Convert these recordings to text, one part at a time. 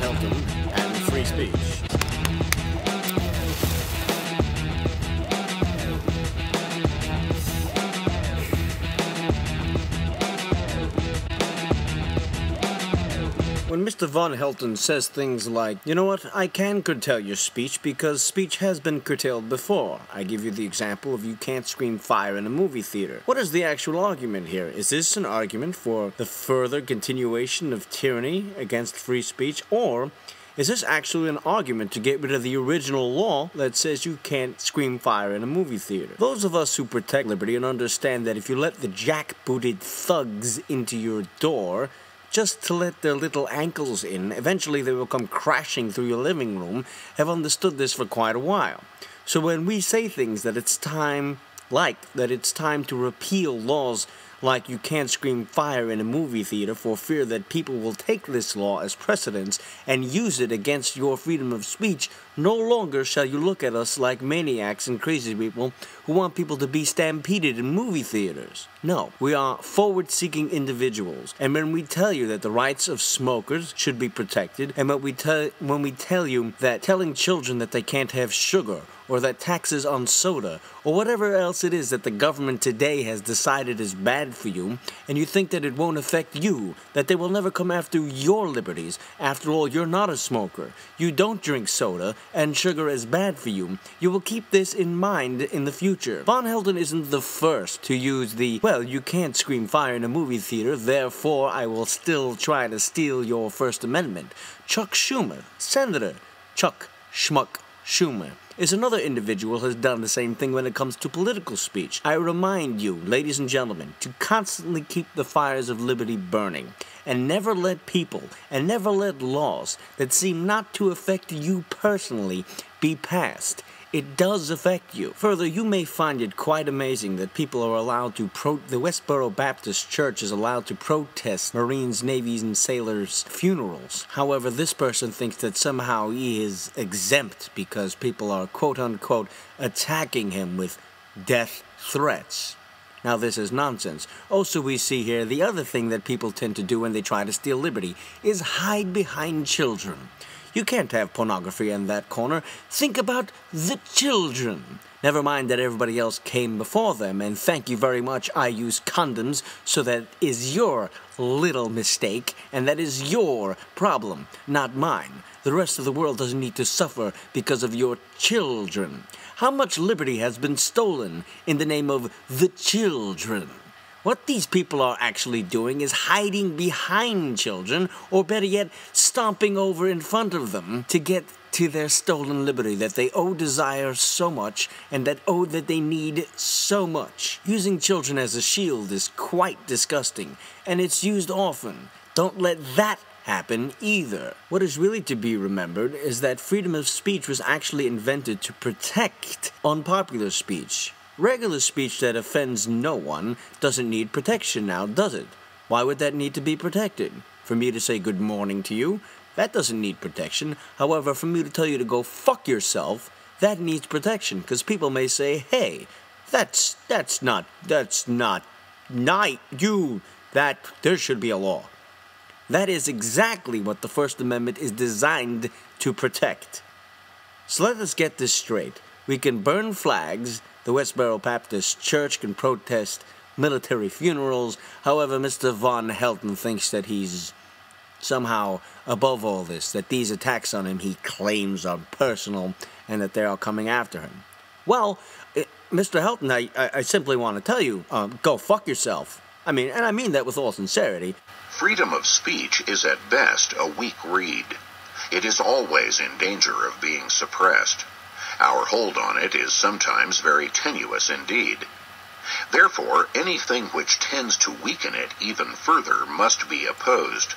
Helton and free speech. When Mr. Von Helton says things like, you know what, I can curtail your speech because speech has been curtailed before. I give you the example of you can't scream fire in a movie theater. What is the actual argument here? Is this an argument for the further continuation of tyranny against free speech, or is this actually an argument to get rid of the original law that says you can't scream fire in a movie theater? Those of us who protect liberty and understand that if you let the jackbooted thugs into your door just to let their little ankles in, eventually they will come crashing through your living room, have understood this for quite a while. So when we say things that it's time to repeal laws like you can't scream fire in a movie theater for fear that people will take this law as precedence and use it against your freedom of speech, no longer shall you look at us like maniacs and crazy people who want people to be stampeded in movie theaters. No, we are forward-seeking individuals, and when we tell you that the rights of smokers should be protected, and when we tell you that telling children that they can't have sugar, or that taxes on soda, or whatever else it is that the government today has decided is bad for you, and you think that it won't affect you, that they will never come after your liberties. After all, you're not a smoker. You don't drink soda, and sugar is bad for you. You will keep this in mind in the future. Von Helton isn't the first to use the, well, you can't scream fire in a movie theater, therefore I will still try to steal your First Amendment. Chuck Schumer, Senator Chuck Schmuck Schumer, is another individual who has done the same thing when it comes to political speech. I remind you, ladies and gentlemen, to constantly keep the fires of liberty burning, and never let people, and never let laws that seem not to affect you personally be passed. It does affect you. Further, you may find it quite amazing that people are allowed to the Westboro Baptist Church is allowed to protest Marines, Navies, and sailors' funerals. However, this person thinks that somehow he is exempt because people are quote-unquote attacking him with death threats. Now, this is nonsense. Also, we see here the other thing that people tend to do when they try to steal liberty is hide behind children. You can't have pornography in that corner. Think about the children. Never mind that everybody else came before them, and thank you very much, I use condoms, so that is your little mistake, and that is your problem, not mine. The rest of the world doesn't need to suffer because of your children. How much liberty has been stolen in the name of the children? What these people are actually doing is hiding behind children, or better yet, stomping over in front of them to get to their stolen liberty that they desire so much and that they need so much. Using children as a shield is quite disgusting, and it's used often. Don't let that happen either. What is really to be remembered is that freedom of speech was actually invented to protect unpopular speech. Regular speech that offends no one doesn't need protection now, does it? Why would that need to be protected? For me to say good morning to you, that doesn't need protection. However, for me to tell you to go fuck yourself, that needs protection, because people may say, hey, there should be a law. That is exactly what the First Amendment is designed to protect. So let us get this straight. We can burn flags, the Westboro Baptist Church can protest military funerals. However, Mr. Von Helton thinks that he's somehow above all this, that these attacks on him he claims are personal and that they are coming after him. Well, Mr. Helton, I simply want to tell you, go fuck yourself. I mean that with all sincerity. Freedom of speech is at best a weak reed. It is always in danger of being suppressed. Our hold on it is sometimes very tenuous indeed. Therefore, anything which tends to weaken it even further must be opposed.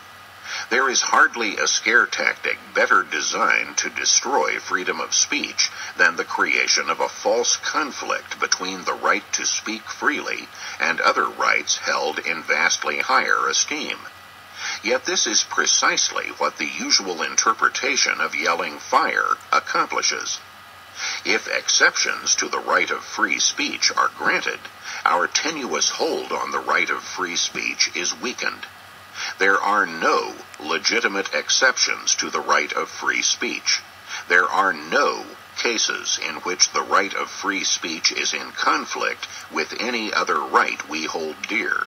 There is hardly a scare tactic better designed to destroy freedom of speech than the creation of a false conflict between the right to speak freely and other rights held in vastly higher esteem. Yet this is precisely what the usual interpretation of yelling fire accomplishes. If exceptions to the right of free speech are granted, our tenuous hold on the right of free speech is weakened. There are no legitimate exceptions to the right of free speech. There are no cases in which the right of free speech is in conflict with any other right we hold dear.